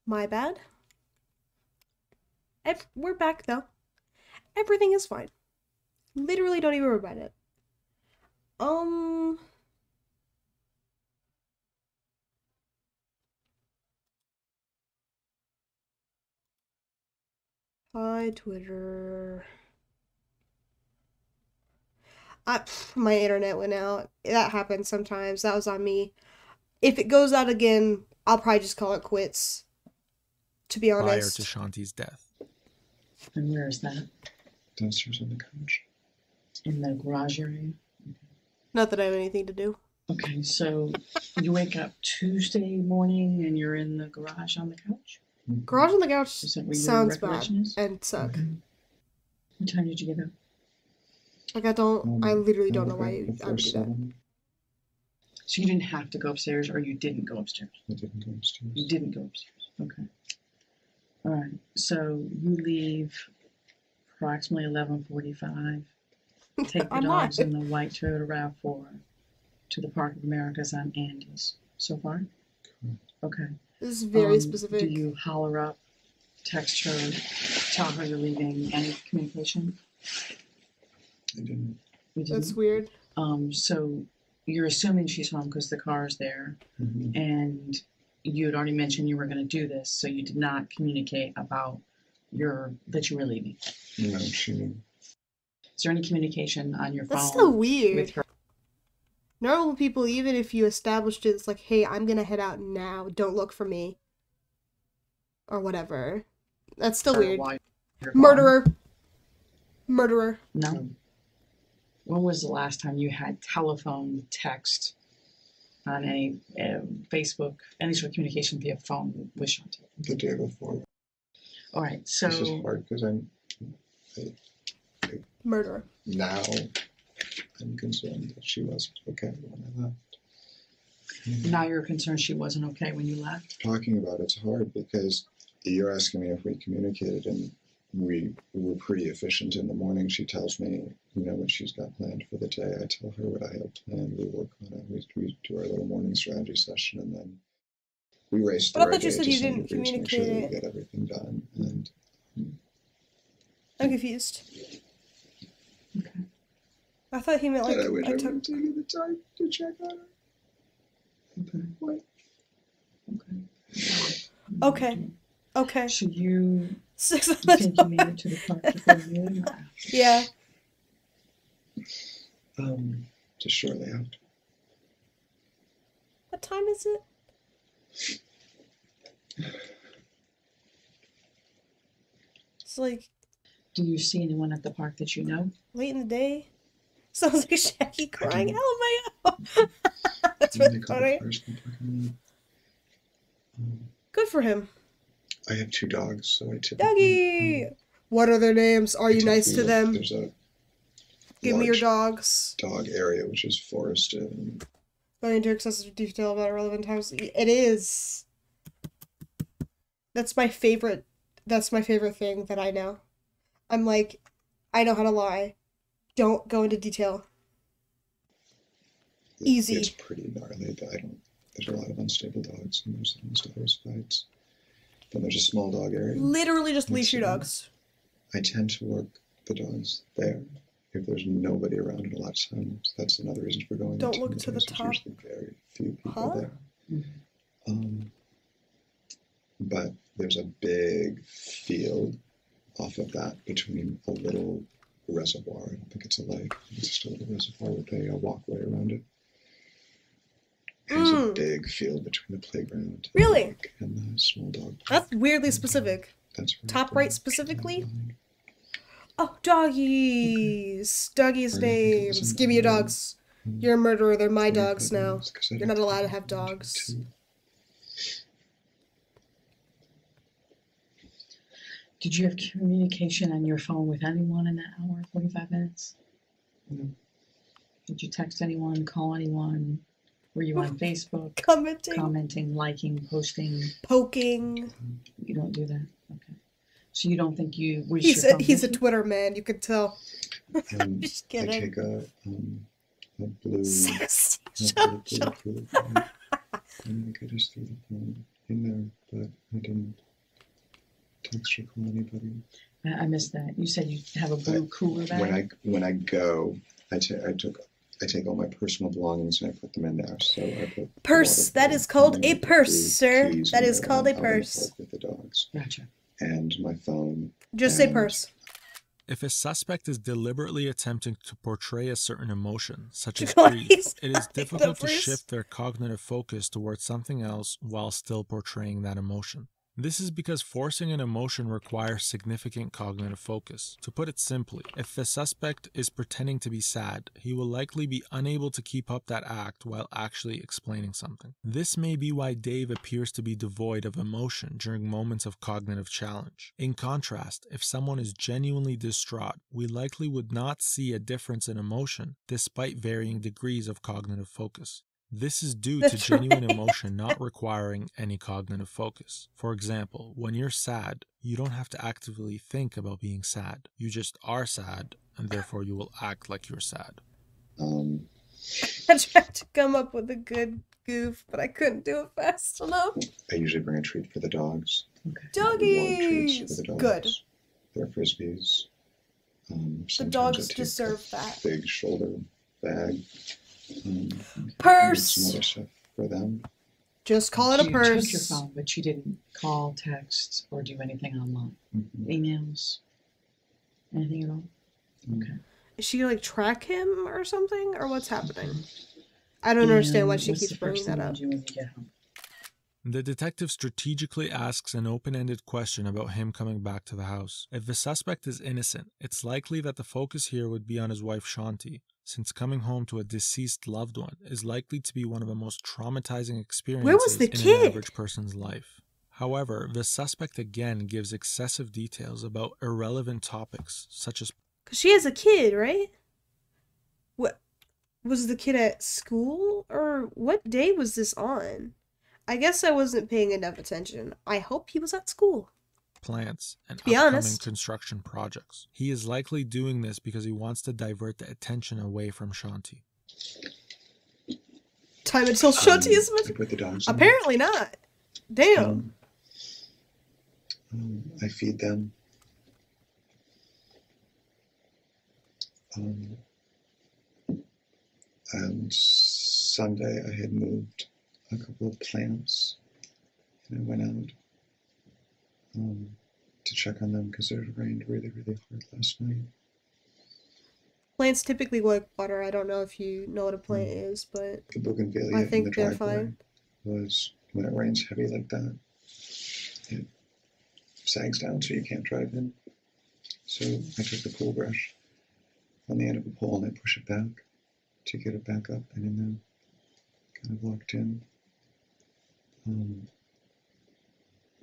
My bad. We're back though. Everything is fine. Literally don't even worry about it. Um, Hi Twitter. My internet went out. That happens sometimes. That was on me. If it goes out again, I'll probably just call it quits. To be Prior to honest. Shanti's death. And where is that? Downstairs on the couch. In the garage area? Not that I have anything to do. Okay, so you wake up Tuesday morning and you're in the garage on the couch? Garage on the couch Is that where your sounds bad recollection is? and suck. Okay. What time did you get up? Like I literally don't know why I Before would do that. 7. So you didn't have to go upstairs, or you didn't go upstairs? I didn't go upstairs. You didn't go upstairs. Okay. All right. So you leave approximately 11:45. Take the I'm dogs not. in the white Toyota RAV4 to the Park of Americas on Andes. So far? Okay. This is very Do specific. you holler up, text her, tell her you're leaving? Any communication? I didn't. You didn't? That's weird. So you're assuming she's home because the car's there, Mm-hmm. and you had already mentioned you were going to do this, so you did not communicate about that you were leaving. No, she knew. Is there any communication on your phone? That's so weird. With her? Normal people, even if you established it, it's like, hey, I'm gonna head out now. Don't look for me. Or whatever. That's still weird. While you're gone? Murderer. Murderer. No. When was the last time you had telephone, text, on any Facebook, any sort of communication via phone with Shanti? The day before. All right, so This is hard because Murderer. now I'm concerned that she wasn't okay when I left. now you're concerned she wasn't okay when you left? Talking about it's hard because you're asking me if we communicated, and we were pretty efficient in the morning. She tells me, what she's got planned for the day. I tell her what I have planned. We work on it. We do our little morning strategy session, and then we race through But I our thought you day said to you some didn't degree to make sure that we communicate. get everything done. And I'm confused. Okay. I thought he meant like I wish I I would took. have taken the time to check on her. Okay. What? Okay. Okay. Okay. So you 6 you on think the you made it to the park before noon? Yeah. Just shortly after. What time is it? It's like Do you see anyone at the park that you know? late in the day. Sounds like Shaggy crying. LMAO. That's really funny. Good for him. I have 2 dogs, so I typically. Doggy! What are their names? Are you nice to them? There's a Give me your large dogs. dog area which is forested. And Going into excessive detail about irrelevant times. It is. That's my favorite. That's my favorite thing that I know. I'm like, I know how to lie. Don't go into detail. Easy. It's pretty gnarly, but there's a lot of unstable dogs, and there's always fights. Then there's a small dog area. Literally just leash your So dogs. I tend to work the dogs there. If there's nobody around, and a lot of times that's another reason for going. Don't into look to the days. top. There's usually very few people Huh? there. But there's a big field off of that between a little reservoir. I don't think it's a lake. It's just a little reservoir with a walkway around it. There's a big field between the playground Really? and the small dog park. That's weirdly specific. That's where Top the- right specifically? Oh, doggies. Doggies' names. Give me your dogs. You're a murderer. They're my dogs now. You're not allowed to have dogs. Did you have communication on your phone with anyone in that hour, 45 minutes? No. Did you text anyone, call anyone? Were you on Facebook? Commenting. Liking, posting? Poking. You don't do that? Okay. So you don't think you... Was He's your a, phone he's a busy? Twitter man. You could tell. Just I kidding. take a blue. Sexy. a blue through the phone. And I just threw the phone in there, but I didn't text or call anybody. I missed that. You said you have a blue cooler bag? When I go, I take all my personal belongings and I put them in there. So I put Purse. That is called a purse, sir. That is called a purse. With the dogs. Gotcha. And my phone. Just say purse. If a suspect is deliberately attempting to portray a certain emotion, such as Guys, grief, it is difficult to numbers. shift their cognitive focus towards something else while still portraying that emotion. This is because forcing an emotion requires significant cognitive focus. To put it simply, if the suspect is pretending to be sad, he will likely be unable to keep up that act while actually explaining something. This may be why Dave appears to be devoid of emotion during moments of cognitive challenge. In contrast, if someone is genuinely distraught, we likely would not see a difference in emotion despite varying degrees of cognitive focus. This is due to That's genuine right. emotion not requiring any cognitive focus. For example, when you're sad, you don't have to actively think about being sad. You just are sad, and therefore you will act like you're sad. I tried to come up with a good goof, but I couldn't do it fast enough. I usually bring a treat for the dogs. Okay. Doggies! Good. They're frisbees. The Sometimes dogs I take deserve a that. big shoulder bag. Purse! Some other stuff for them. Just call it So a you took your purse. phone, but you didn't call, text, or do anything online? Mhm. Emails? Anything at all? Mm. Okay. Is she gonna like track him or something? Or what's happening? I don't understand why And she what's keeps the bringing first that thing up. you do when you get home? The detective strategically asks an open-ended question about him coming back to the house. If the suspect is innocent, it's likely that the focus here would be on his wife Shanti, since coming home to a deceased loved one is likely to be one of the most traumatizing experiences the in kid? an average person's life. However, the suspect again gives excessive details about irrelevant topics, such as Cause she has a kid, right? What was the kid at school? Or what day was this on? I guess I wasn't paying enough attention. I hope he was at school. plants and be upcoming honest. construction projects. He is likely doing this because he wants to divert the attention away from Shanti. Time until Shanti is I mentioned? put the dogs in. Apparently not. Damn. I feed them. And Sunday I had moved a couple of plants and I went out to check on them because it had rained really, really hard last night. Plants typically like water. I don't know if you know what a plant is, but The bougainvillea I in the think they're driveway fine. was, when it rains heavy like that, it sags down so you can't drive in. So I took the pool brush on the end of a pole and I push it back to get it back up and in there, kind of locked in.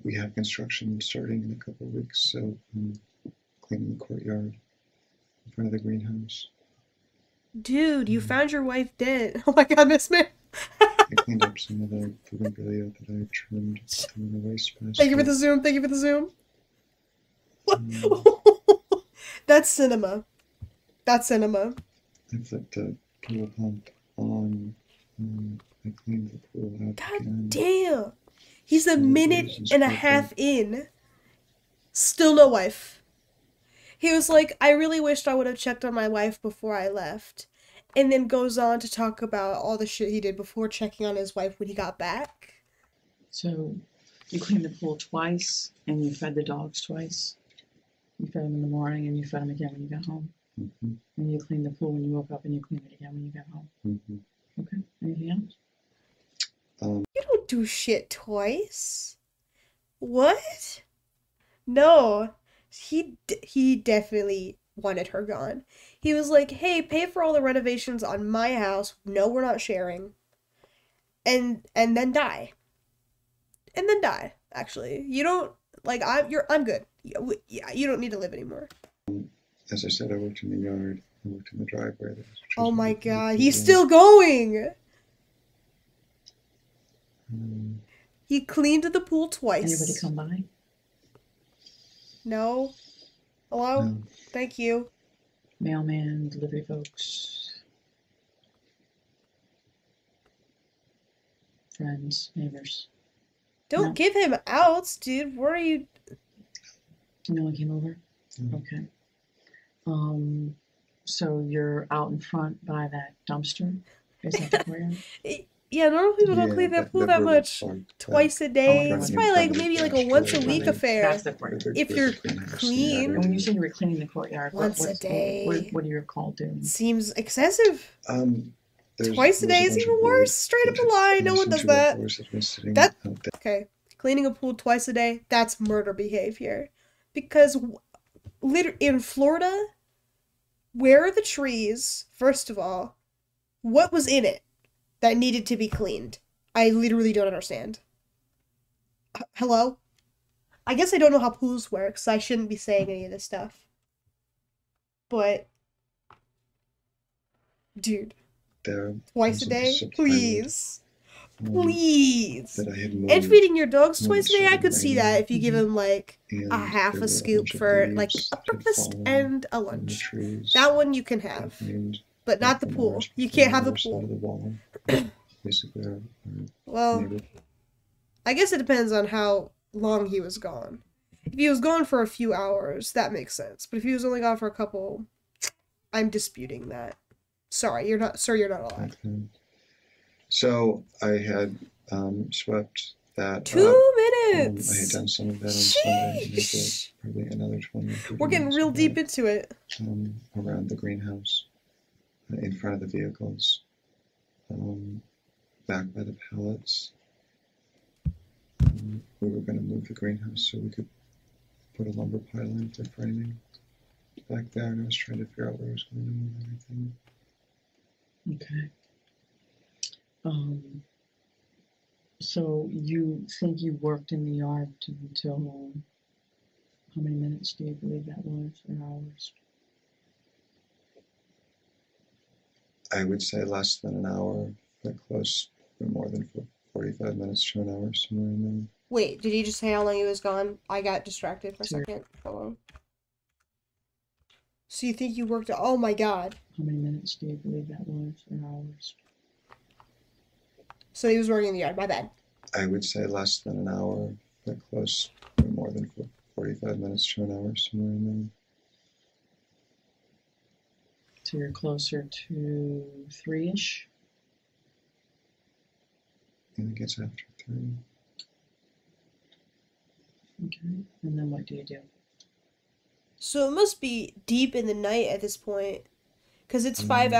We have construction starting in a couple of weeks, so I'm cleaning the courtyard in front of the greenhouse. Dude, you found your wife dead. Oh my god, Miss Mary. I cleaned up some of the bougainvillea that I had trimmed in the waste basket. Thank you for the zoom. Thank you for the zoom. What? That's cinema. That's cinema. I flipped the pool pump on. I cleaned the pool out God again. damn. He's a All the minute reasons and a for half in. Still no wife. He was like, I really wished I would have checked on my wife before I left. And then goes on to talk about all the shit he did before checking on his wife when he got back. So you cleaned the pool twice and you fed the dogs twice. You fed them in the morning and you fed them again when you got home. Mm-hmm. And you cleaned the pool when you woke up and you cleaned it again when you got home. Mm-hmm. Okay. Anything else? You don't do shit twice. What? No. He definitely wanted her gone. He was like, hey, pay for all the renovations on my house. No, we're not sharing. And then die. And then die, actually. You don't, like, I'm good. Yeah, you don't need to live anymore. As I said, I worked in the yard. I worked in the driveway. Oh my god, he's still going! He cleaned the pool twice. Anybody come by? No. Hello? No. Thank you. Mailman, delivery folks, friends, neighbors. Don't No. give him outs, dude. What are you? No one came over? Mm. Okay. So you're out in front by that dumpster? Is that the courtyard? Yeah, normal people don't Yeah, clean that pool the that river much park, twice a Oh, day. right. It's in probably front like of the maybe like a dumpster, once a right. week That's affair. the courtyard. If with you're the greenhouse clean- and And when you that say you were cleaning the courtyard, Once a what day. do you recall doing? Seems excessive. area. Twice a day is even worse. Straight up a lie. No one does that. That- Okay, cleaning a pool twice a day, that's murder behavior. Because in Florida, where are the trees, first of all? What was in it that needed to be cleaned? I literally don't understand. Hello? I guess I don't know how pools work, so I shouldn't be saying any of this stuff. But, dude, There twice was a day? supply Please. wood, Please. that I had moved, And feeding your dogs when twice a it day, I started could see that raining. if you give them like and a half there a were scoop bunch of for like leaves a had breakfast fallen and a from the lunch. trees That one you can have, and but not the from pool. ours You from can't have the other side of pool. the wall. Basically, our Well, neighbor. I guess it depends on how long he was gone. If he was gone for a few hours, that makes sense. But if he was only gone for a couple, I'm disputing that. Sorry, you're not, sir, you're not allowed. Okay. So I had swept that 2 up. I had minutes! done some of that on Sunday. And I did Sheesh! probably another 20 or 30 We're getting minutes real of deep that, into it. around the greenhouse, in front of the vehicles, back by the pallets. We were going to move the greenhouse so we could put a lumber pile in for framing back there, and I was trying to figure out where I was going to move everything. Okay. So you think you worked in the yard until how many minutes do you believe that was, or hours? I would say less than an hour, but close, or more than 45 minutes to an hour, somewhere in there. Wait, did you just say how long he was gone? I got distracted for a Sure. second. Hold on. So you think you worked? Oh my god. How many minutes do you believe that was, or hours? So he was working in the yard. My bad. I would say less than an hour, but close, or more than 45 minutes to an hour, somewhere in there. So you're closer to 3-ish? I think it's after 3. Okay. And then what do you do? So it must be deep in the night at this point, because it's 5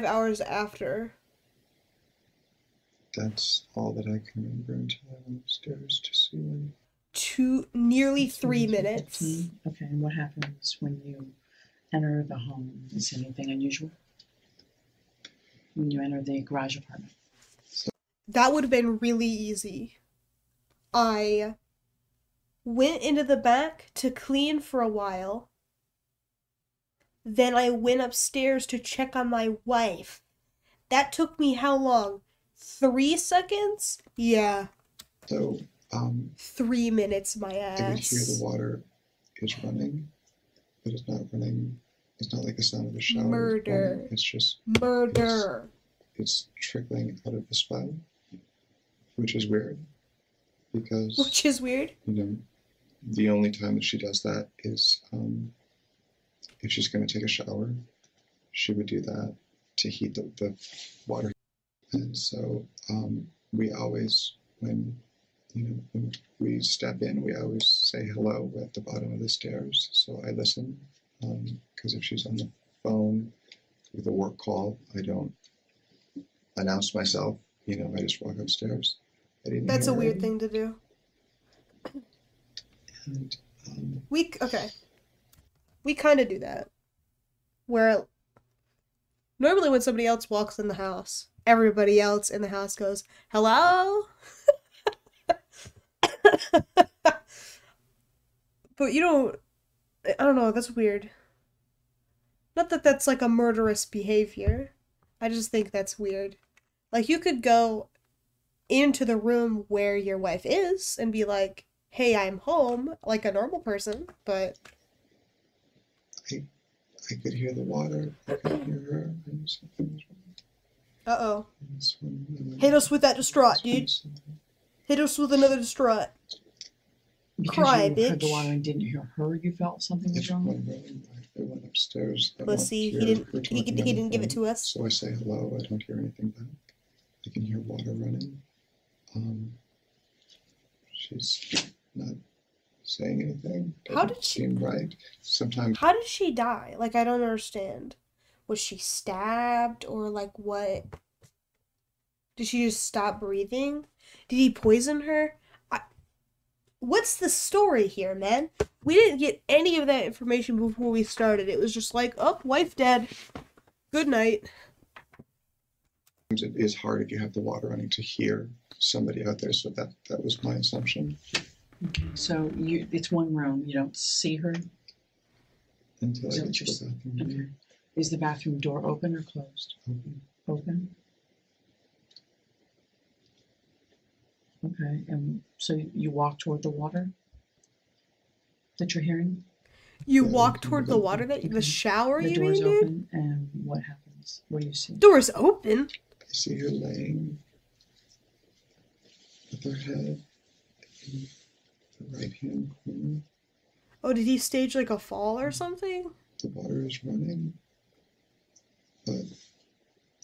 hours after. That's all that I can remember until I went upstairs to see when. Nearly 15, 3 minutes. 15? Okay, and what happens when you enter the home? Is anything unusual? When you enter the garage apartment? That would have been really easy. I went into the back to clean for a while. Then I went upstairs to check on my wife. That took me how long? 3 seconds? Yeah. So, 3 minutes, my I could hear the ass. water is running, but it's not running. It's not like the sound of the shower. Murder. Running. It's just Murder. it's trickling out of the spout, which is weird because Which is weird. the only time that she does that is if she's going to take a shower. She would do that to heat the water, and so we always when we step in, we always say hello at the bottom of the stairs. So I listen because if she's on the phone with a work call, I don't announce myself. I just walk upstairs. I didn't That's a hear weird her, thing to do. And Okay. We kind of do that. Where normally when somebody else walks in the house, everybody else in the house goes, "Hello?" But I don't know, that's weird. Not that that's like a murderous behavior. I just think that's weird. Like, you could go into the room where your wife is and be like, "Hey, I'm home," like a normal person, but I could hear the water. I could hear her. And something was wrong. uh-oh. And that's when, Hit us with that distraught, dude. Hit us with another distraught. Because Cry, you heard the bitch. water and didn't hear her, you felt something was If wrong? when running, I went upstairs. I don't Pussy, hear he didn't. her He talking on the didn't give it phone, to us. So I say hello. I don't hear anything back. I can hear water running. She's not saying anything. How Doesn't did she- seem right? Sometimes How did she die? Like, I don't understand. Was she stabbed or like what? Did she just stop breathing? Did he poison her? What's the story here, man? We didn't get any of that information before we started. It was just like, oh, wife dead. Good night. it is hard if you have the water running to hear somebody out there. So that was my assumption. Okay, so it's one room, you don't see her? Until Is I that get what to the bathroom. Okay. Is the bathroom door open or closed? Open. Open? Okay, and so you walk toward the water that you're hearing? You Yeah, walk it's toward the open. water that the Okay. shower, The you door's mean, dude? open, and what happens? What do you see? Door's open. I see her laying with her head in the right hand corner. Oh, did he stage like a fall or something? The water is running, but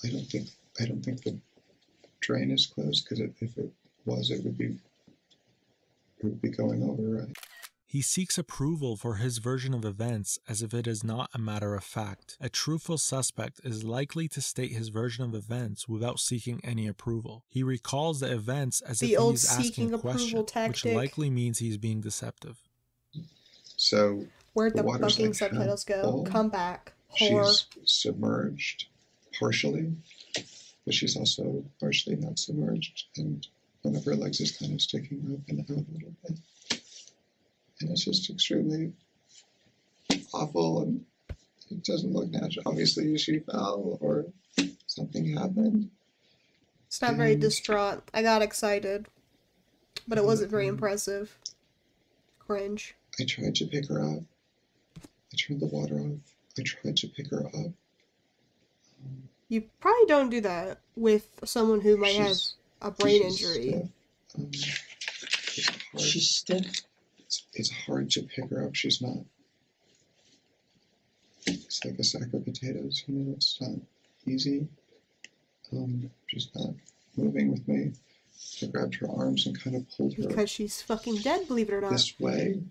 I don't think the drain is closed, because if it was, it would be going over, right? He seeks approval for his version of events as if it is not a matter of fact. A truthful suspect is likely to state his version of events without seeking any approval. He recalls the events as The if old he's asking seeking a approval question, which tactic. likely means he's being deceptive. So Where'd the the water's fucking like half subtitles go? full. Come back. Whore. She's submerged partially, but she's also partially not submerged, and one of her legs is kind of sticking up and out a little bit. And it's just extremely awful, and it doesn't look natural. Obviously, she fell or something happened. It's not very And- distraught. I got excited. But it wasn't very Mhm. impressive. Cringe. I tried to pick her up. I turned the water off. I tried to pick her up. You probably don't do that with someone who might have She's- a brain she's injury. stiff. It's hard. She's stiff. It's hard to pick her up. She's not. It's like a sack of potatoes, it's not easy. She's not moving with me. I grabbed her arms and kind of pulled her Because she's fucking dead, believe it or not. this way.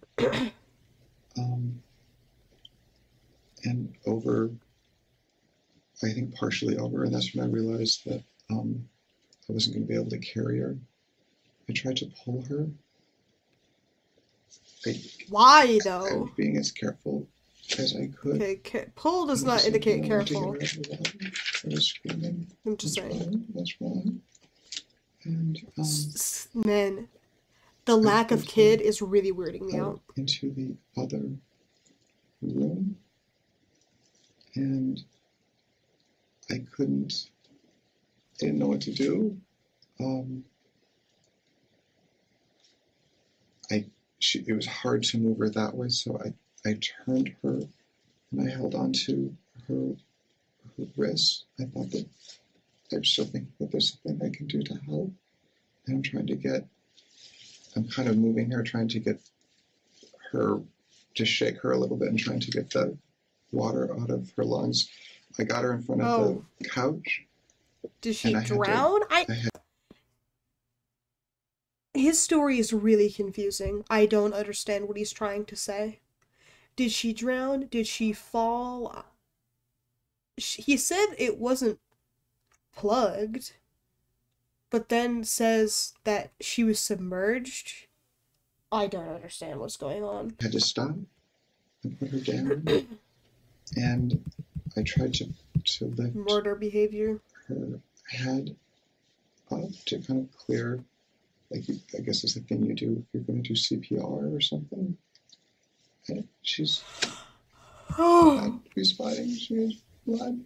And over, I think partially over, and that's when I realized that I wasn't going to be able to carry her. I tried to pull her. Why, I though? was being as careful as I could. Okay, pull does I not was indicate thinking I wanted to careful. get her out of the water. I was screaming. I'm just That's saying. wrong. That's wrong. And Man, the lack of kid is really weirding me out. into the other room, and I didn't know what to do. It was hard to move her that way, so I turned her and I held on to her wrists. I thought that I'm still thinking that there's something I can do to help. And I'm kind of moving her, trying to get her, to shake her a little bit and trying to get the water out of her lungs. I got her in front of the couch. Did she and I had to- drown? had- His story is really confusing. I don't understand what he's trying to say. Did she drown? Did she fall? He said it wasn't plugged, but then says that she was submerged. I don't understand what's going on. Had to stop and put her down. And I tried to lift Murder behavior. her head up to kind of clear, I guess it's the thing you do if you're going to do CPR or something. And she's not responding. She has blood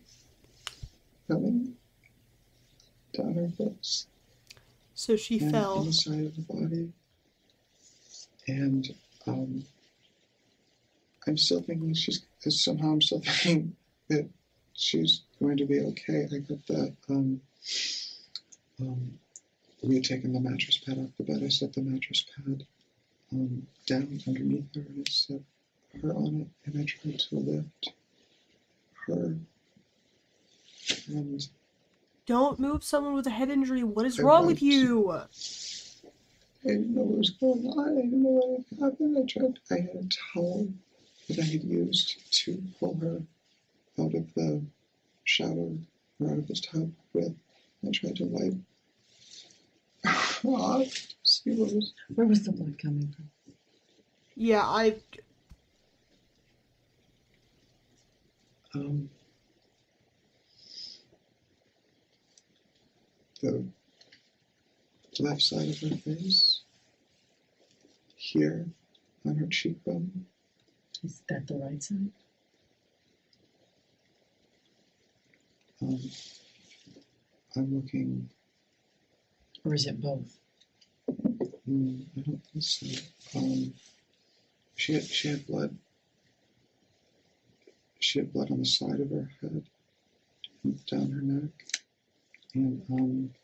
coming down her hips So she and fell. on the side of the body. And I'm still thinking I'm still thinking that she's going to be okay. I got that we had taken the mattress pad off the bed. I set the mattress pad down underneath her and I set her on it and I tried to lift her and Don't move someone with a head injury. What is I wrong with went to- you? I didn't know what was going on. I didn't know what had happened. I had a towel that I had used to pull her out of the shower or out of this tub with. I tried to wipe off to see what was. Where was the blood coming from? Yeah, The left side of her face, here on her cheekbone. Is that the right side? I'm looking. Or is it both? I don't think so. She had blood. She had blood on the side of her head, and down her neck, and when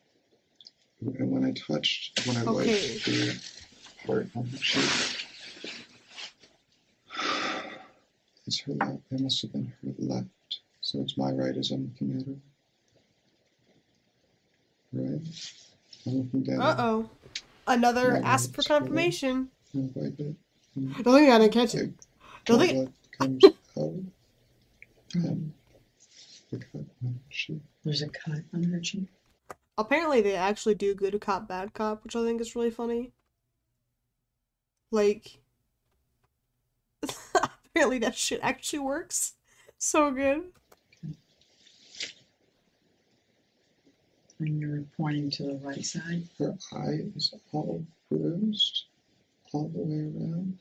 I wiped the part on her cheek, it's her left. It must have been her left. So it's my right as I'm looking at her. Right. I'm looking down. uh-oh. Another My ask right for shoulder. confirmation. And wipe it. And Don't think I didn't catch it. Don't think blood comes out. The cut on her cheek. There's a cut on her cheek. Apparently they actually do good cop, bad cop, which I think is really funny. Like, apparently that shit actually works. So good. And you're pointing to the right side. Her eye is all bruised all the way around.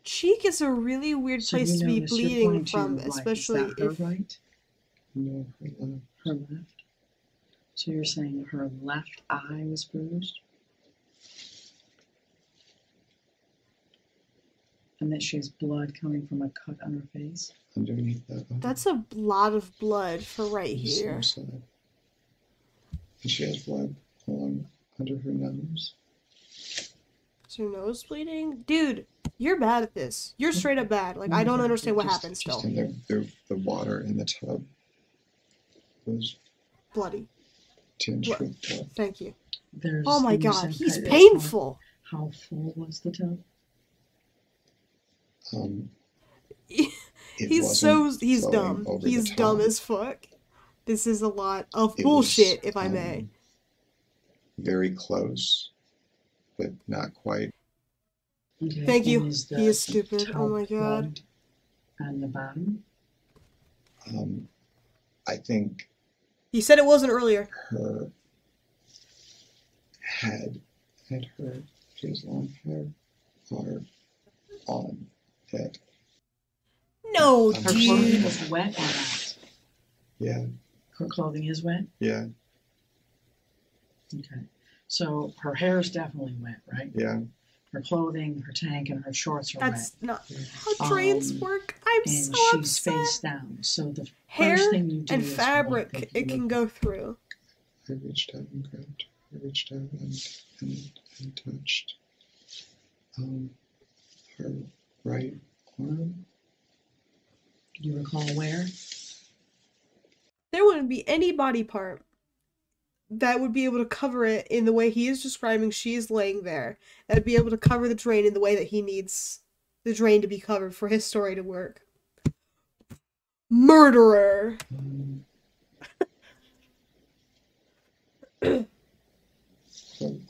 Cheek is a really weird So place you to be notice you're bleeding pointing to from, your right. especially Is that her if... right? No, her left. Her left. So you're saying her left eye was bruised? And that she has blood coming from a cut on her face? Underneath that eye. That's a lot of blood for right on the here. same side. And she has blood along under her nose. Is your nose bleeding? Dude, you're bad at this. You're straight up bad. Like, I don't understand what happened still. And the water in the tub was Bloody. tinged What? with blood. Thank you. There's, Oh my you god, said he's that- painful. How full was the tub? It He's wasn't he's flowing dumb. over the He's dumb top. as fuck. This is a lot of It bullshit, was, if I may. Very close, but not quite. Okay, Thank you. and is He is the stupid. Oh tub my god. plugged on the bottom? I think He said it wasn't earlier. her head and her, she has long hair, are on it. No, Her Her clothing dude. was wet or not? Yeah, Her clothing is wet? yeah, Okay. So her hair is definitely wet, right? yeah. Her clothing, her tank, and her shorts are That's wet. not how trains work. I'm And so she's upset. face down. So the Hair first thing you do and is fabric, look it can go through. I reached out and grabbed her. I reached out and touched her right arm. Do you recall where? There wouldn't be any body part that would be able to cover it in the way he is describing she is laying there. That would be able to cover the drain in the way that he needs the drain to be covered for his story to work. Murderer!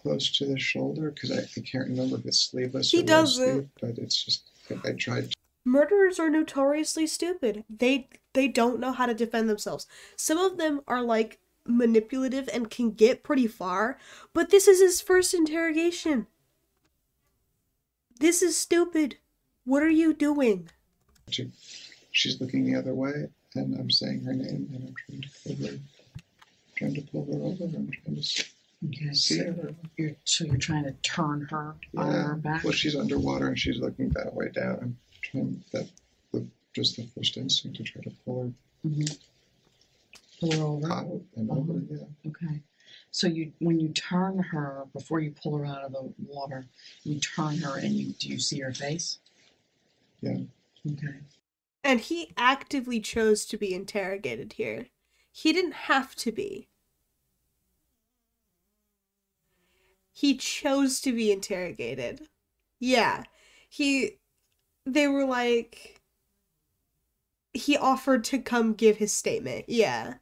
Close to the shoulder, because I can't remember if it's sleeveless He or does no it. sleeve, but it's just, I tried. Murderers are notoriously stupid. They don't know how to defend themselves. Some of them are like manipulative and can get pretty far, but this is his first interrogation. This is stupid. What are you doing? She's looking the other way, and I'm saying her name, and I'm trying to pull her over. I'm trying to Okay. see her. You're trying to turn her on her back? Well, she's underwater and she's looking that way down. I'm trying, that was just the first instinct to try to pull her. Mhm. pull her over? Out and over, yeah. Okay. So when you turn her, before you pull her out of the water, you turn her and do you see her face? Yeah. Okay. And he actively chose to be interrogated here. He didn't have to be. He chose to be interrogated. Yeah. They were like, he offered to come give his statement. Yeah.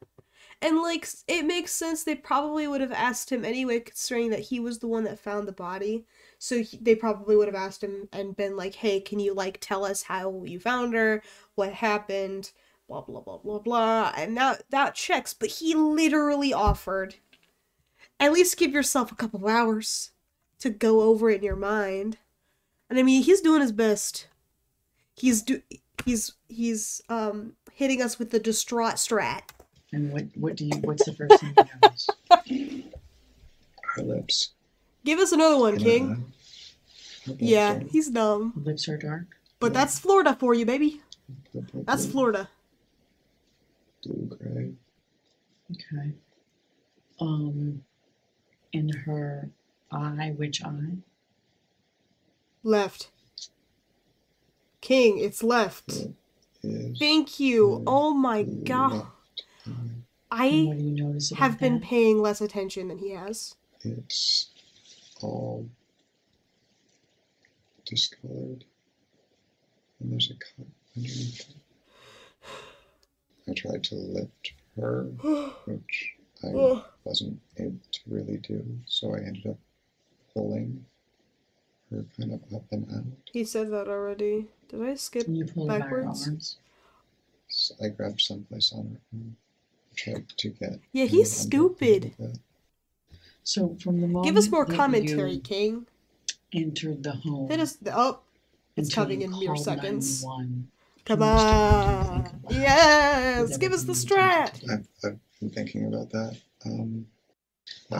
And, like, it makes sense. They probably would have asked him anyway, considering that he was the one that found the body. So they probably would have asked him and been like, hey, can you, like, tell us how you found her? What happened? Blah, blah, blah, blah, blah. And that checks. But he literally offered, at least give yourself a couple of hours to go over it in your mind. And, I mean, he's doing his best. He's hitting us with the distraught strat. And what's the first thing you notice? Her lips. Give us another one, and King. her eye. Yeah, he's dumb. Lips are dark? But Yeah. that's Florida for you, baby. Look like That's blue- Florida. Blue gray. Okay. In her eye, which eye? Left. King, it's left. It is Thank you. Oh my left god. eye. And I what do you notice about have been that? paying less attention than he has. It's all discolored. And there's a cut underneath it. I tried to lift her, which I Ugh. wasn't able to really do, so I ended up pulling her kind of up and out. He said that already. Did I skip? Can you pull her by her backwards? arms? So I grabbed someplace on her arm, tried to get. Yeah, her he's under a little stupid. bit. So from the moment Give us more that commentary, you King. entered the home, Hit us. Oh, it's until coming you in mere called seconds. 911, Come how much time do you on. think elapsed Yes. with Give us the everything you attempted strat. to do? I've been thinking about that. 5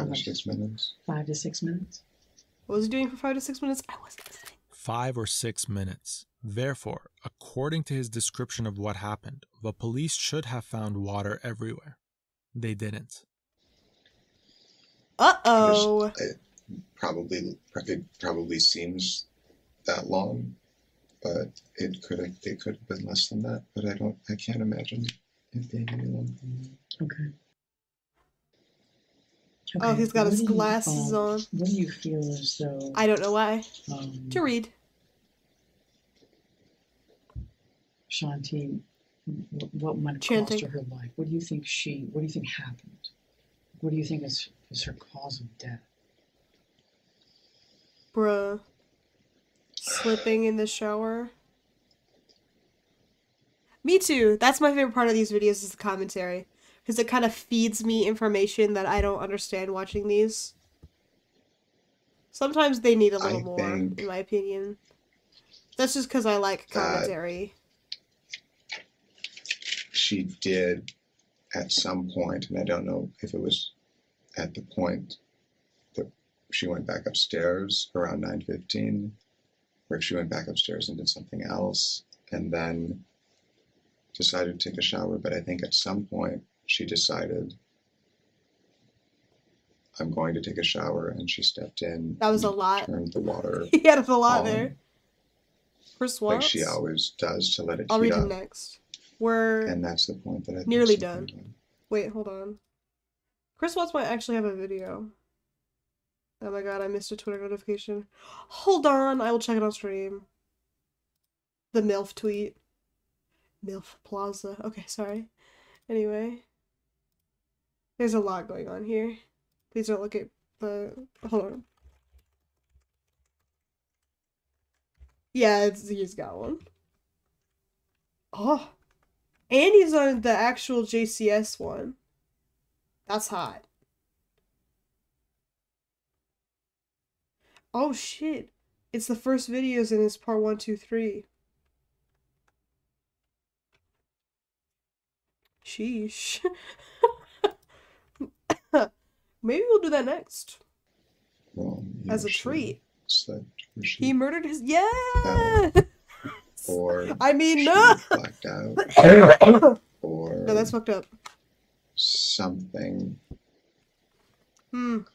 or much? 6 minutes. 5 to 6 minutes? What was he doing for 5 to 6 minutes? I wasn't listening. 5 or 6 minutes. Therefore, according to his description of what happened, the police should have found water everywhere. They didn't. Uh-oh. It probably seems that long, but it could have been less than that. But I can't imagine it being any longer than that. Okay. Oh, he's got what his do you- glasses on. What do you feel as though I don't know why. um, To read. Shanti, what might have Chanting. cost her her life? What do you think happened? What do you think is her cause of death? Bruh. Slipping in the shower. Me too. That's my favorite part of these videos is the commentary. Because it kind of feeds me information that I don't understand watching these. Sometimes they need a little I more, think in my opinion. That's just because I like commentary. She did at some point, and I don't know if it was at the point that she went back upstairs around 9:15, or if she went back upstairs and did something else, and then decided to take a shower. But I think at some point she decided, I'm going to take a shower, and she stepped in. That was a and lot. Turned the water He had a lot on, there. Chris like Watts? she always does, to let it I'll heat read him up. next. We're And that's the point that I think nearly something done. done. Wait, hold on. Chris Watts might actually have a video. Oh my god, I missed a Twitter notification. Hold on, I will check it on stream. The MILF tweet. MILF Plaza. Okay, sorry. Anyway. There's a lot going on here. Please don't look at the... Hold on. Yeah, he's got one. Oh. And he's on the actual JCS one. That's hot. Oh shit. It's the first videos in his part 1, 2, 3. Sheesh. Maybe we'll do that next. Well, As a she treat. Slept, or she, He murdered his... Yeah! or I mean, she no! blacked out, or No, that's fucked up. something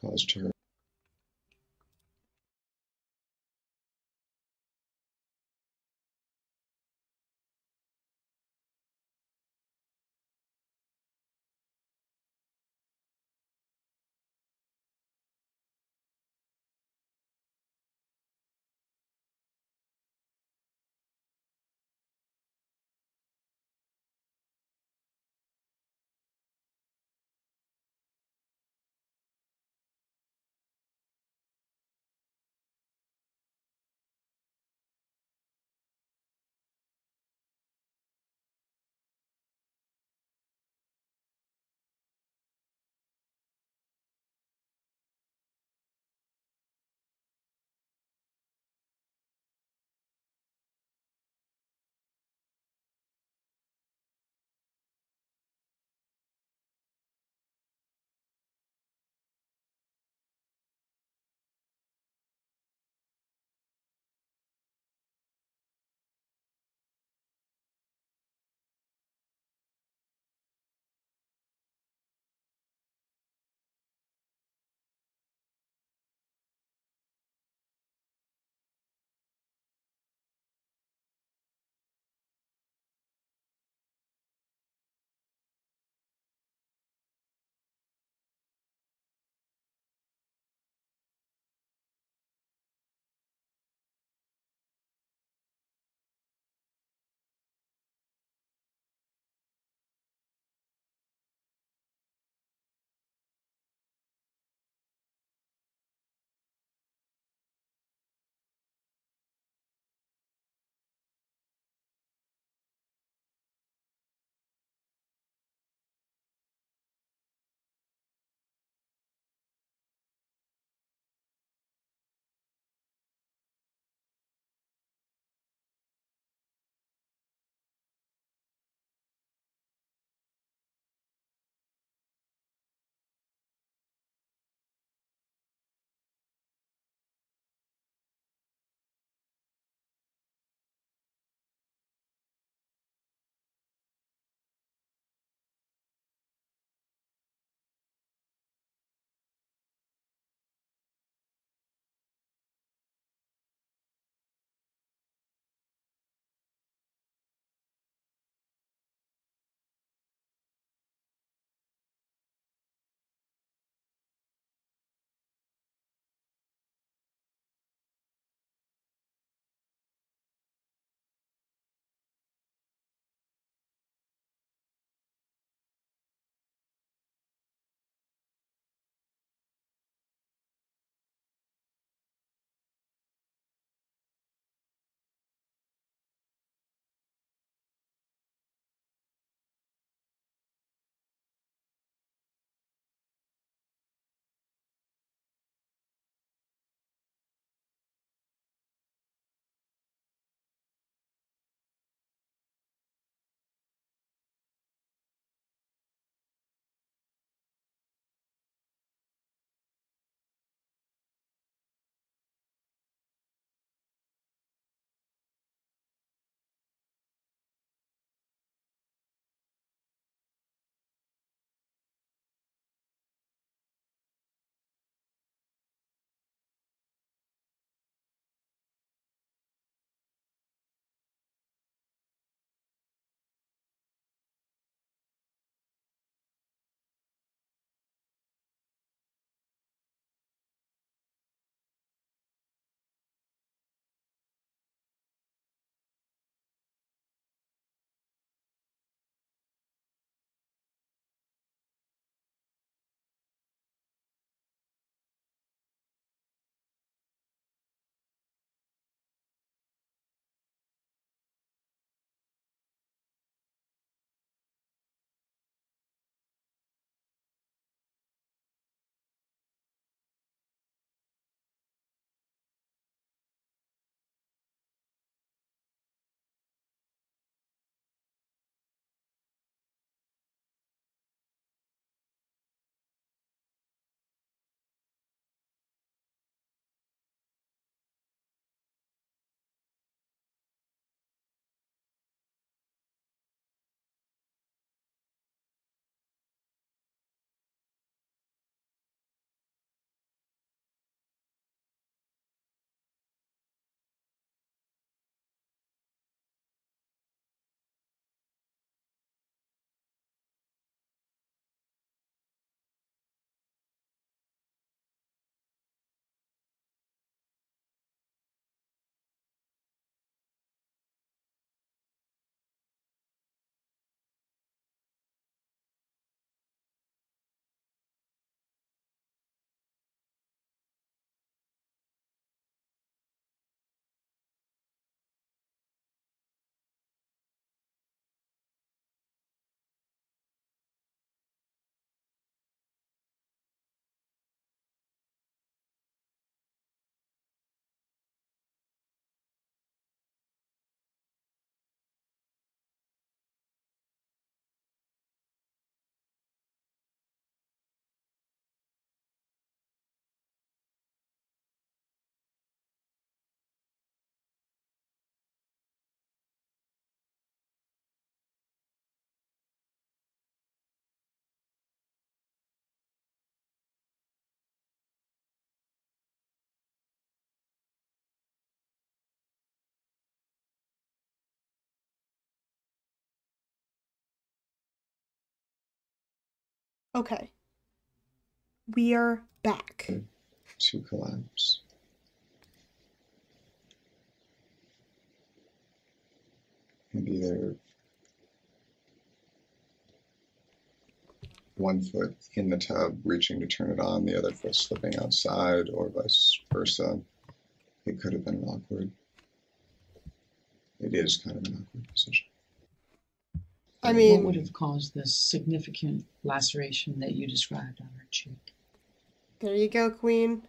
caused her Okay. We are back. To collapse. And either one foot in the tub reaching to turn it on, the other foot slipping outside, or vice versa. It could have been awkward. It is kind of an awkward position. I What mean, would have caused this significant laceration that you described on her cheek? there you go, Queen.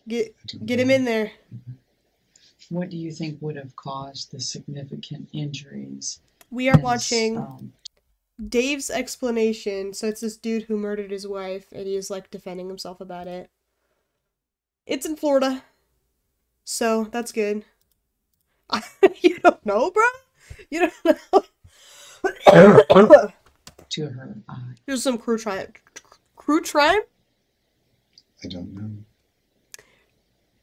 Get I don't him know. in there. What do you think would have caused the significant injuries? We are As, watching Dave's explanation. So it's this dude who murdered his wife, and he's like defending himself about it. It's in Florida, so that's good. You don't know, bro? You don't know? to her eye. There's some crew crime. Crew crime? I don't know.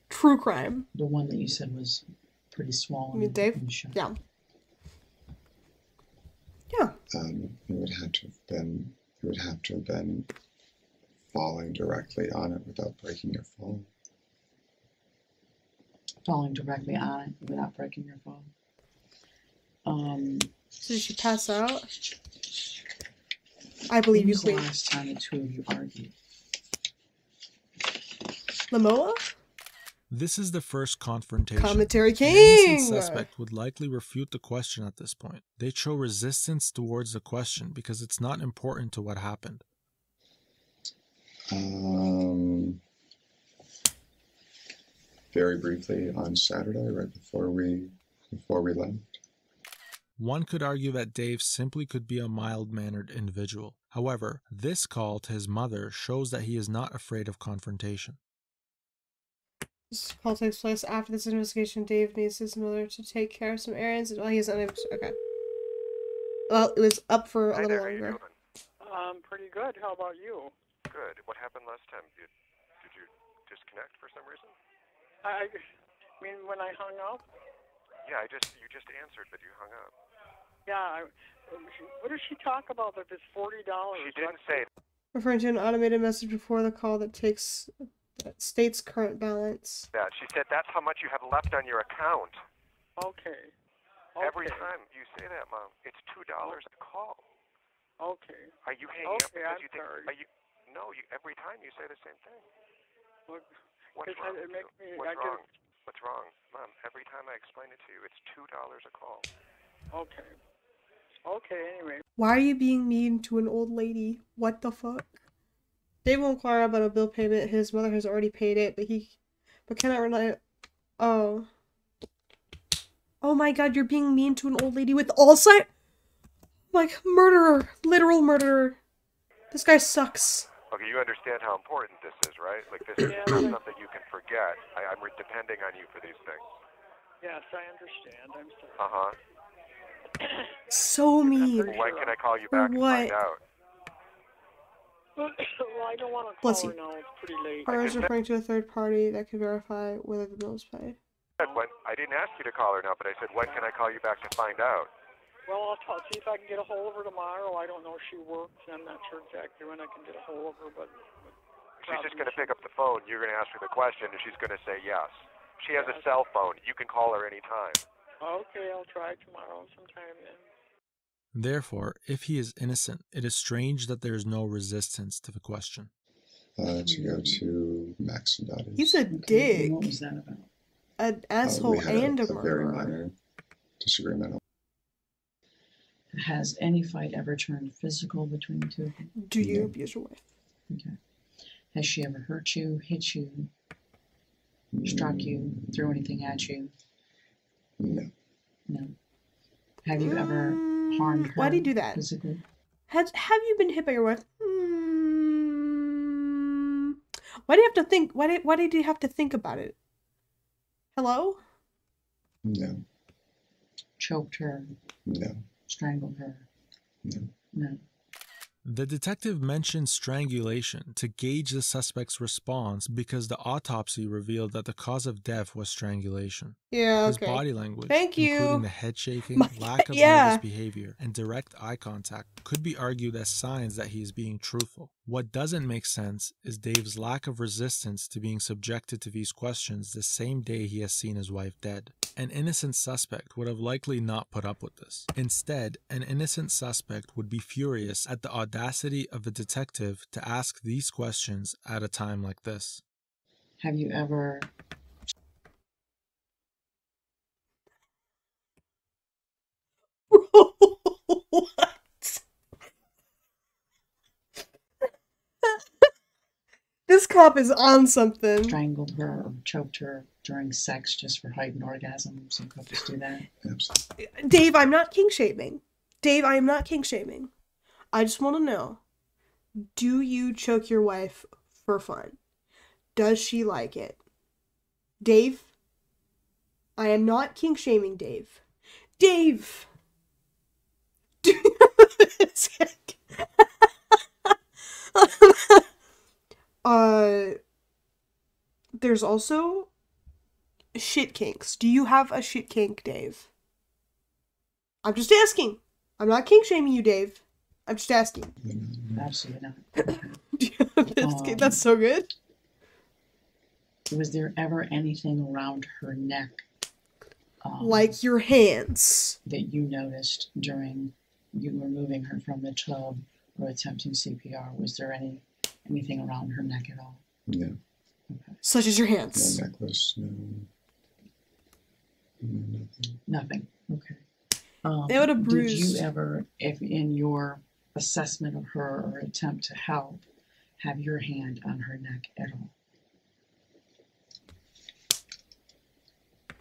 True crime. The one that you said was pretty swollen. You mean Dave? and shut. Yeah. Yeah. It would have to have been. It would have to have been falling directly on it without breaking your fall. Falling directly on it without breaking your fall. So did she pass out? I believe When you, was the Queen. last time the two of you argued? Lamoa? This is the first confrontation. Commentary The innocent King! suspect would likely refute the question at this point. They'd show resistance towards the question because it's not important to what happened. Very briefly on Saturday, right before we left. One could argue that Dave simply could be a mild-mannered individual. However, this call to his mother shows that he is not afraid of confrontation. This call takes place after this investigation. Dave needs his mother to take care of some errands. Well, he is unable to. Okay. Well, it was up for a Hi little there, how you longer. doing? Pretty good. How about you? Good. What happened last time? Did you disconnect for some reason? I mean, when I hung up? Yeah, you just answered, but you hung up. Yeah. What did she talk about? That it's $40? She didn't say. Referring to an automated message before the call that states current balance. That. She said that's how much you have left on your account. Okay. Every time you say that, Mom, it's $2 a call. Okay. Are you hanging up Okay, because I'm you think? sorry. Are you? No, every time you say the same thing. Look, What's it wrong? makes me. What's wrong? What's wrong, Mom? Every time I explain it to you, it's $2 a call. Okay. Okay. Anyway. Why are you being mean to an old lady? What the fuck? Dave will inquire about a bill payment. His mother has already paid it, but cannot rely. Oh. Oh my god, you're being mean to an old lady with Alzheimer's? Like, murderer. Literal murderer. This guy sucks. Okay, you understand how important this is, right? Like this is not something you can forget. I'm depending on you for these things. Yes, I understand. I'm sorry. Uh-huh. So mean. When can I call you back and What? find out? Well, I don't want to Bless call her you. now. It's pretty late. Or is referring to a third party that can verify whether the bill is paid. When, I didn't ask you to call her now, but I said, when can I call you back to find out? Well, I'll see if I can get a hold of her tomorrow. I don't know if she works. I'm not sure exactly when I can get a hold of her, but She's just going to pick up the phone. You're going to ask her the question, and she's going to say yes. She has a Yes. cell phone. You can call her anytime. okay, I'll try tomorrow sometime then. Therefore, if he is innocent, it is strange that there is no resistance to the question. To go to Max and Dottie's. He's a Okay, dick. and what was that about? An asshole we had and a a very murderer. minor disagreement. Has any fight ever turned physical between the two of you? Do you No. abuse your wife? Okay. Has she ever hurt you, hit you, struck you, threw anything at you? No. No. Have you ever harmed her? Why do you do that? Physically? Have you been hit by your wife? Why do you have to think? Why did you have to think about it? Hello? No. Choked her, No. strangled her? No. No. The detective mentioned strangulation to gauge the suspect's response because the autopsy revealed that the cause of death was strangulation. Yeah, His okay. body language, Thank you. including the head shaking, My- lack of yeah. nervous behavior, and direct eye contact, could be argued as signs that he is being truthful. What doesn't make sense is Dave's lack of resistance to being subjected to these questions the same day he has seen his wife dead. An innocent suspect would have likely not put up with this. Instead, an innocent suspect would be furious at the audacity of the detective to ask these questions at a time like this. Have you ever What? This cop is on something. strangled her or choked her during sex just for heightened orgasm? Some couples do that. Absolutely. Dave, I'm not king shaming. Dave, I am not king shaming. I just want to know, do you choke your wife for fun? Does she like it? Dave, I am not king shaming Dave. Dave! There's also shit kinks. Do you have a shit kink, Dave? I'm just asking. I'm not kink shaming you, Dave. I'm just asking. Absolutely not. Do you have this kink? That's so good. Was there ever anything around her neck Like your hands. that you noticed during you were moving her from the tub or attempting CPR? Was there anything around her neck at all? No. Okay. Such as your No hands. necklace, no nothing. Nothing. Okay. They would have Did bruised. you ever, if in your assessment of her or attempt to help, have your hand on her neck at all?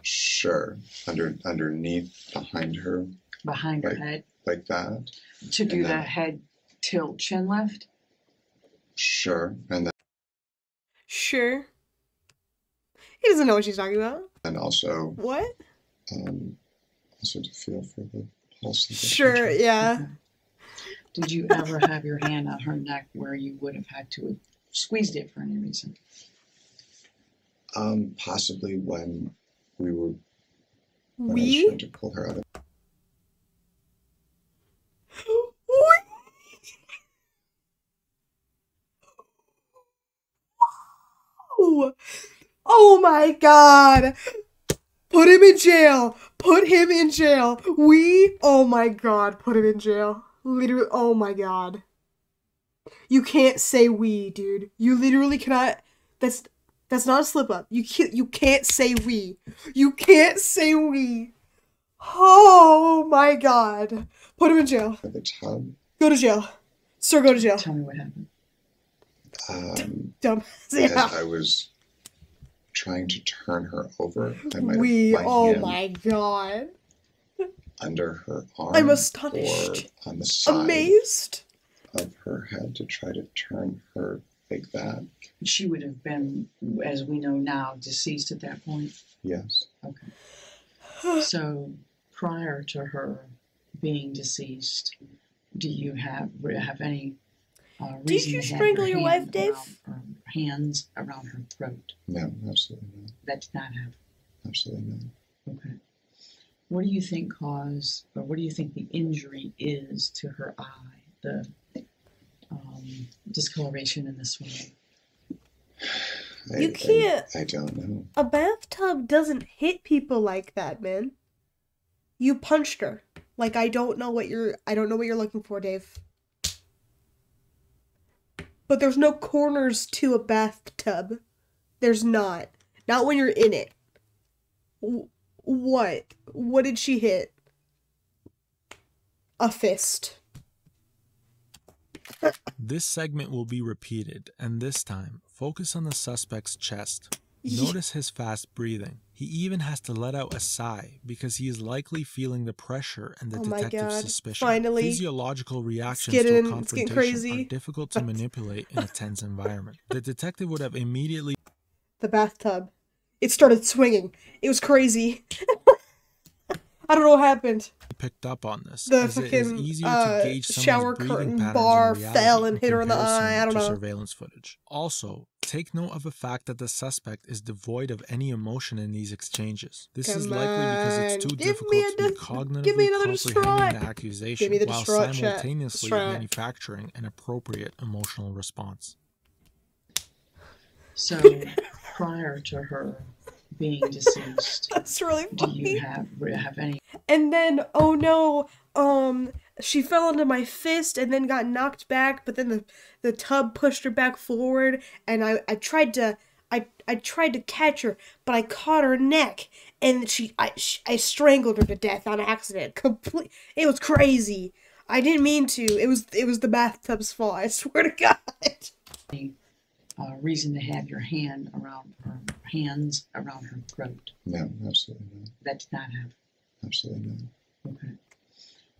Sure. Underneath, behind her, Behind her Right. head? like that. To do And the then- head tilt chin left? Sure. And Sure. He doesn't know what she's talking about. then also, What? also to feel for the pulse. and the Sure, temperature. yeah. Okay. Did you ever have your hand on her neck where you would have had to have squeezed it for any reason? Possibly when I was We? trying to pull her out of. Wow. Oh my god. Put him in jail. Put him in jail. Oh my god, put him in jail. Literally, oh my god. You can't say we, dude. You literally cannot. That's not a slip up. You can't say we. You can't say we. Oh my god. Put him in jail. The tub. Go to jail. Sir, go to jail. Tell me what happened. Dumb. As Yeah. I was trying to turn her over, I might We. have my Oh hand my god. under her arm. I'm astonished. Or on the side Amazed. of her head to try to turn her like that. She would have been, as we know now, deceased at that point. Yes. Okay. So prior to her being deceased, do you have any reason you to have strangle your wife, hand Dave? around her hands around her throat? No, absolutely not. That did not happen. Absolutely not. Okay. What do you think caused, or what do you think the injury is to her eye? The discoloration in the swelling. You can't. I don't know. A bathtub doesn't hit people like that, man. You punched her. Like, I don't know what you're looking for, Dave. But there's no corners to a bathtub. There's not. Not when you're in it. What? What did she hit? A fist. This segment will be repeated, and this time, focus on the suspect's chest. Notice his fast breathing. He even has to let out a sigh because he is likely feeling the pressure and the Oh my detective's God, suspicion. finally. Physiological reactions getting- to a it's getting confrontation crazy. are difficult to manipulate in a tense environment. The detective would have immediately The bathtub. It started swinging. It was crazy. I don't know what happened. Picked up on this, The as it is fucking easier to gauge shower someone's breathing curtain patterns bar in reality fell and hit her in the comparison eye. I don't to know. surveillance footage. Also, take note of the fact that the suspect is devoid of any emotion in these exchanges. This is Come likely because it's on. too Give me difficult to be give me cognitively another comprehending distraught. the accusation Give me the while distraught chat. simultaneously Distraught. manufacturing an appropriate emotional response. So prior to her being deceased, That's really do funny. you have any? And then, oh no, she fell into my fist and then got knocked back, but then the tub pushed her back forward, and I tried to catch her, but I caught her neck, and I strangled her to death on accident. It was crazy. I didn't mean to. It was the bathtub's fault. I swear to God. Reason to have your hands around her throat? No, absolutely not. That did not happen. Absolutely not. Okay.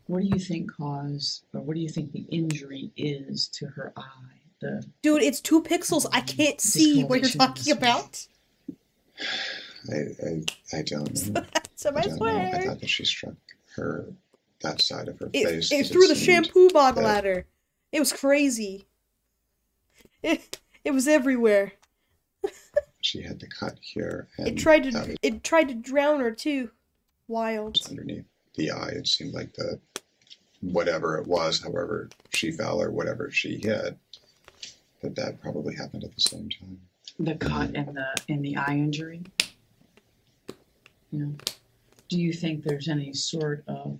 What do you think what do you think the injury is to her eye? Dude, it's 2 pixels. I can't see what you're talking about. I don't know. So I don't know. I thought that she struck her, that side of her face. It 'cause threw the seemed shampoo bottle that- at her. It was crazy. It was everywhere. She had the cut here, and It tried that to drown her too. Wild. was underneath the eye. It seemed like the whatever it was, however she fell or whatever she hit, that probably happened at the same time. The cut and the eye injury? You know, do you think there's any sort of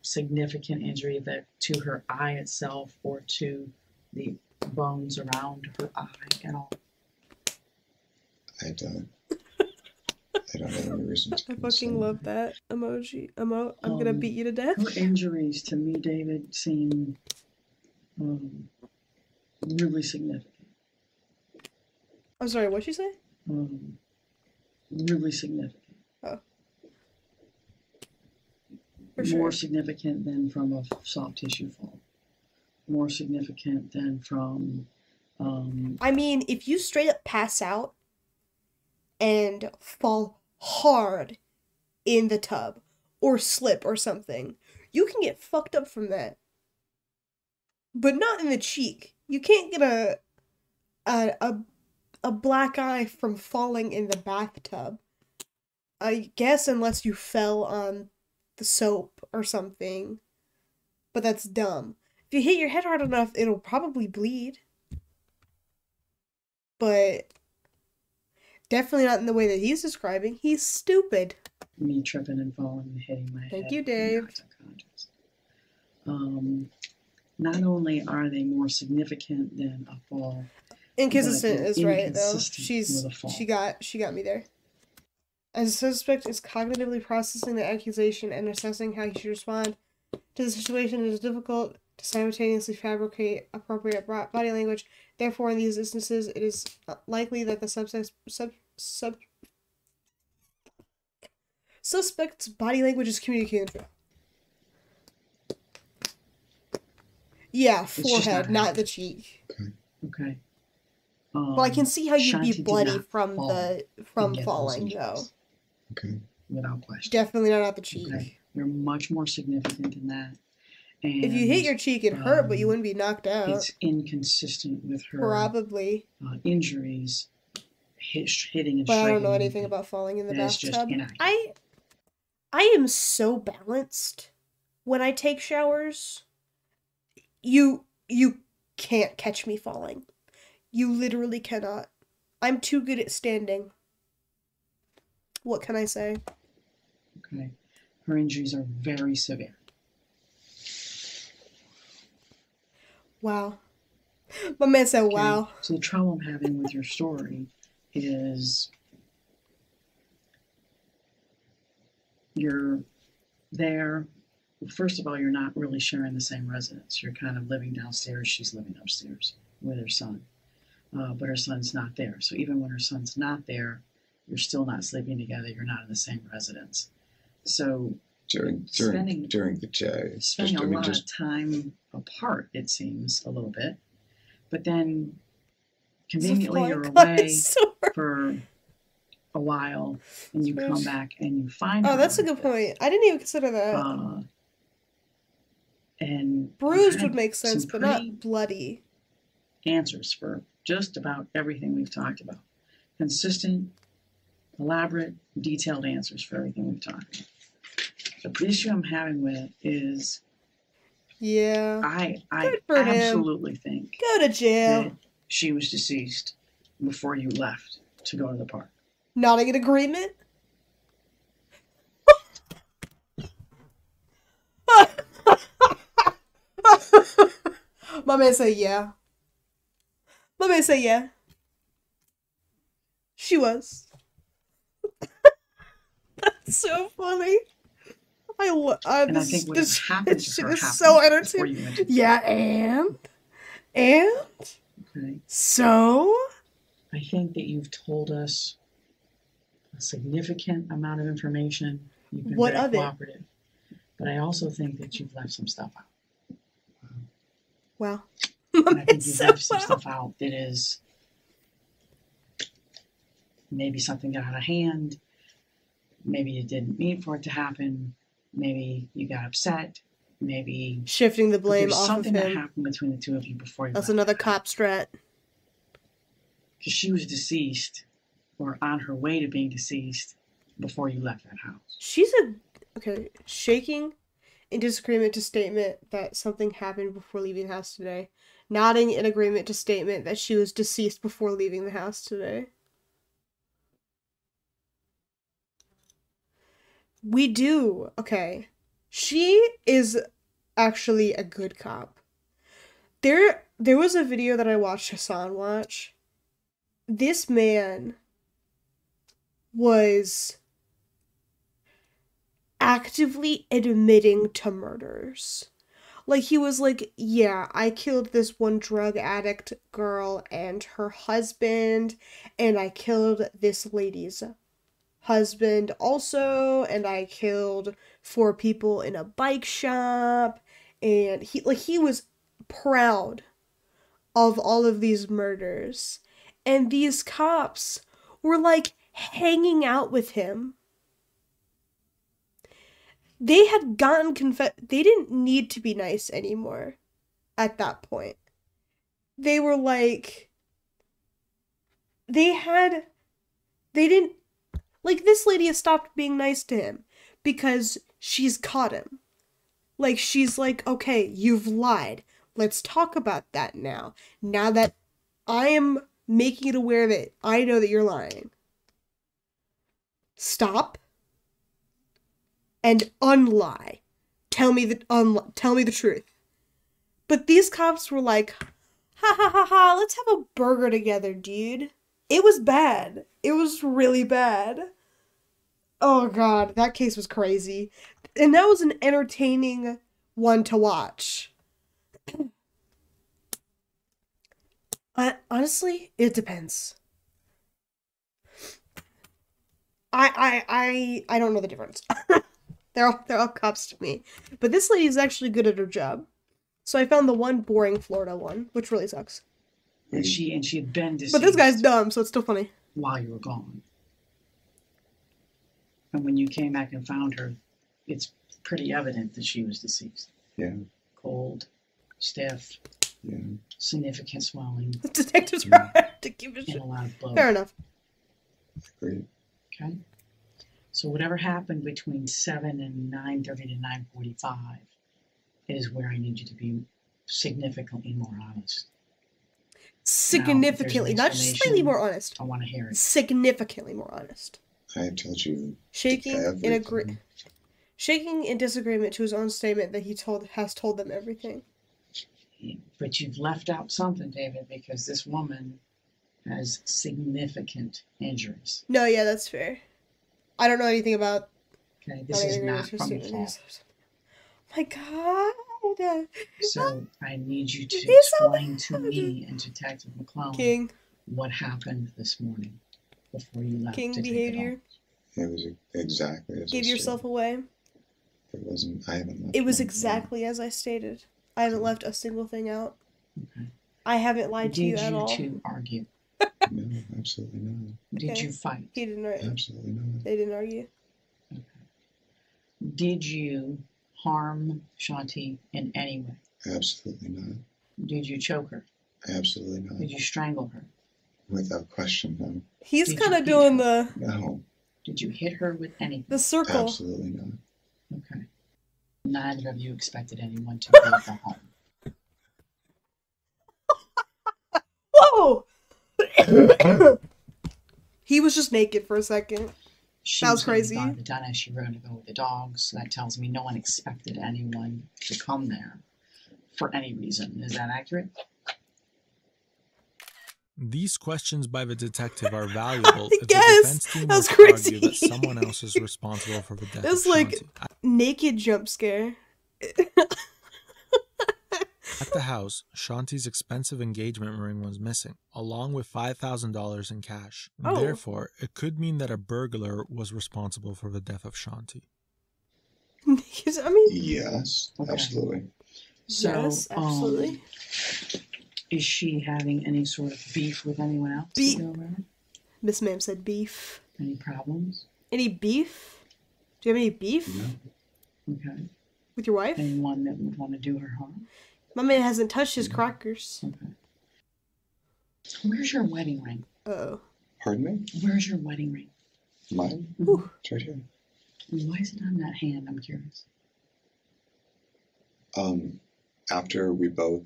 significant injury to her eye itself or to the bones around her eye at all? I don't have any reason to. I fucking love that emoji. I'm gonna beat you to death. Her injuries, to me, David, seem really significant. I'm sorry, what'd you say? Really significant. Oh. For sure. More significant than from a soft tissue fall. More significant than from. I mean, if you straight up pass out and fall hard in the tub or slip or something, you can get fucked up from that. But not in the cheek. You can't get a black eye from falling in the bathtub. I guess unless you fell on the soap or something. But that's dumb. If you hit your head hard enough, it'll probably bleed. But definitely not in the way that he's describing. He's stupid. Me tripping and falling and hitting my head. Thank you, Dave. knocked unconscious. Not only are they more significant than a fall. Inconsistent but is right though. inconsistent with a fall. She got me there. As a suspect is cognitively processing the accusation and assessing how he should respond to the situation, it is difficult to simultaneously fabricate appropriate body language. Therefore, in these instances, it is likely that the suspect's body language is communicating the truth. Yeah, forehead, not the cheek. Okay. Well, I can see how you'd Shanti be did bloody not from fall from and get those falling, though. injuries. Okay. Without question. Definitely not at the cheek. Okay. You're much more significant than that. And If you hit your cheek, it hurt, but you wouldn't be knocked out. it's inconsistent with her Probably. Injuries, hitting and But I striking. don't know anything about falling in the That is just bathtub. inaccurate. I am so balanced when I take showers. You can't catch me falling. You literally cannot. I'm too good at standing. What can I say? Okay. Her injuries are very severe. Wow. My man said, Okay? wow. So the trouble I'm having with your story is you're there. First of all, you're not really sharing the same residence. You're kind of living downstairs. She's living upstairs with her son. But her son's not there. So even when her son's not there, you're still not sleeping together. You're not in the same residence. So During the day, spending a lot of time apart, it seems, a little bit. But then conveniently you're away for a while and you That's come rich. back and you find her Oh, that's a like good this, point. I didn't even consider that. and you Bruised had would make sense, some but pretty not bloody. answers for just about everything we've talked about. Consistent, elaborate, detailed answers for everything we've talked about. But the issue I'm having with it is Yeah. I Good for him. absolutely think Go to that jail. she was deceased before you left to go to the park. Nodding in agreement? My man say yeah. My man say yeah. She was. That's so funny. And I This, think what this, happened this to shit her is happened so before entertaining. you went to the Yeah, park. and Okay. so I think that you've told us a significant amount of information. You've been What very of it? cooperative. But I also think that you've left some stuff out. wow. And I Man think you've said left some wow. stuff out that is maybe something got out of hand. Maybe you didn't mean for it to happen. Maybe you got upset. Maybe Shifting the but blame there's off of something that him. happened between the two of you before you That's left. another cop strat. Because she was deceased or on her way to being deceased before you left that house. She's okay. Shaking in disagreement to statement that something happened before leaving the house today. Nodding in agreement to statement that she was deceased before leaving the house today. We do. Okay. She is actually a good cop. There was a video that I watched Hassan watch. This man was actively admitting to murders. Like, he was like, yeah, I killed this one drug addict girl and her husband, and I killed this lady's husband also, and I killed 4 people in a bike shop, and he was proud of all of these murders. And these cops were like hanging out with him. They had gotten they didn't need to be nice anymore at that point. They were like, they didn't, like, this lady has stopped being nice to him because she's caught him. Like, she's like, okay, you've lied. Let's talk about that now. Now that I am making it aware that I know that you're lying. Stop and unlie. Tell me the truth. But these cops were like, ha ha ha ha, let's have a burger together, dude. It was bad. It was really bad. Oh god, that case was crazy. And that was an entertaining one to watch. Honestly, it depends. I don't know the difference. they're all cops to me. But this lady is actually good at her job. So I found the one boring Florida one, which really sucks. And she had been deceased But this guy's dumb, so it's still funny. while you were gone. And when you came back and found her, it's pretty evident that she was deceased. Yeah, Cold, stiff, yeah. significant swelling, The detectives were hard to give a and shit. a lot of blood. Fair enough. Great. Okay? So whatever happened between 7 and 9:30 to 9:45 is where I need you to be significantly more honest. Significantly, not just slightly explanation. more honest. I want to hear it. Significantly more honest. I told you Shaking in everything. shaking in disagreement to his own statement that he has told them everything. But you've left out something, David, because this woman has significant injuries. No, yeah, that's fair. I don't know anything about. Okay, this is not from the fall. My God. So I need you to He's so explain to me and Detective McClellan King what happened this morning before you left. King to take it behavior. home. It was exactly as Give I yourself stated. away. It wasn't. I haven't left. It was one. exactly as I stated. I haven't left a single thing out. Okay. I haven't lied to you Did at you all. two argue? No, absolutely not. Did Okay. you fight? He didn't argue. Absolutely not. They didn't argue. Did you harm Shanti in any way? Absolutely not. Did you choke her? Absolutely Did not. you strangle her? Without question, no. He's Did kind you of beat doing her? No, Did you hit her with anything? the circle. absolutely not. Okay. Neither of you expected anyone to leave the home. Whoa! He was just naked for a second. She That was gonna be crazy. gone at the dentist. She were going to go with the dogs. So that tells me no one expected anyone to come there for any reason. Is that accurate? These questions by the detective are valuable if Yes, the defense team that was were to argue that crazy. someone else is responsible for the death It's of like Shanti. naked jump scare. At the house, Shanti's expensive engagement ring was missing, along with $5,000 in cash. Oh. Therefore, it could mean that a burglar was responsible for the death of Shanti. I mean, Yes, Okay. absolutely. So, yes, absolutely. Is she having any sort of beef with anyone else? that Beef. you're aware of? Miss Ma'am said beef. Any problems? Any beef? Do you have any beef No. Okay. with your wife? Anyone that would want to do her harm? My man hasn't touched his crackers. Okay. Where's your wedding ring? Uh-oh. Pardon me? Where's your wedding ring? Mine? Whew. It's right here. Why is it on that hand? I'm curious. After we both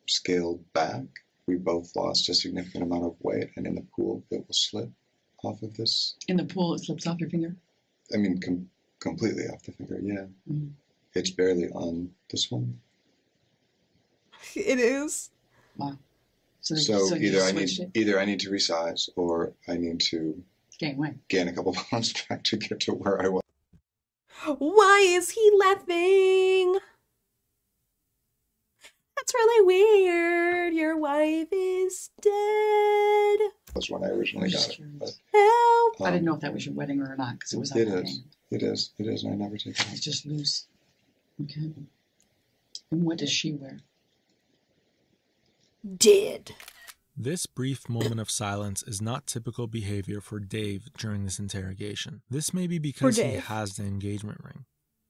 scaled back, we both lost a significant amount of weight, and in the pool, it will slip off of this. In the pool, it slips off your finger? I mean, completely off the finger, yeah. Mm. It's barely on this one. It is. Wow. So you either switched it? either I need to resize, or I need to Gain weight. gain a couple pounds back to get to where I was. Why is he laughing? That's really weird. Your wife is dead. That's when I originally I'm got just it. curious. But Help. I didn't know if that was your wedding ring or not because it was on It that is. hand. It is. It is, and I never take it It's off. just loose. Okay. And what does she wear? Dead. This brief moment of silence is not typical behavior for Dave during this interrogation. This may be because he Dave. has the engagement ring.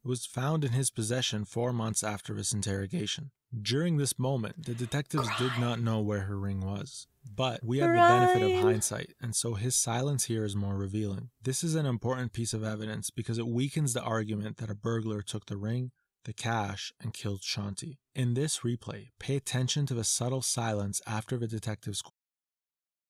It was found in his possession 4 months after his interrogation. During this moment, the detectives did not know where her ring was. But we have the benefit of Crime. hindsight, and so his silence here is more revealing. This is an important piece of evidence because it weakens the argument that a burglar took the ring, the cash, and killed Shanti. In this replay, pay attention to the subtle silence after the detective's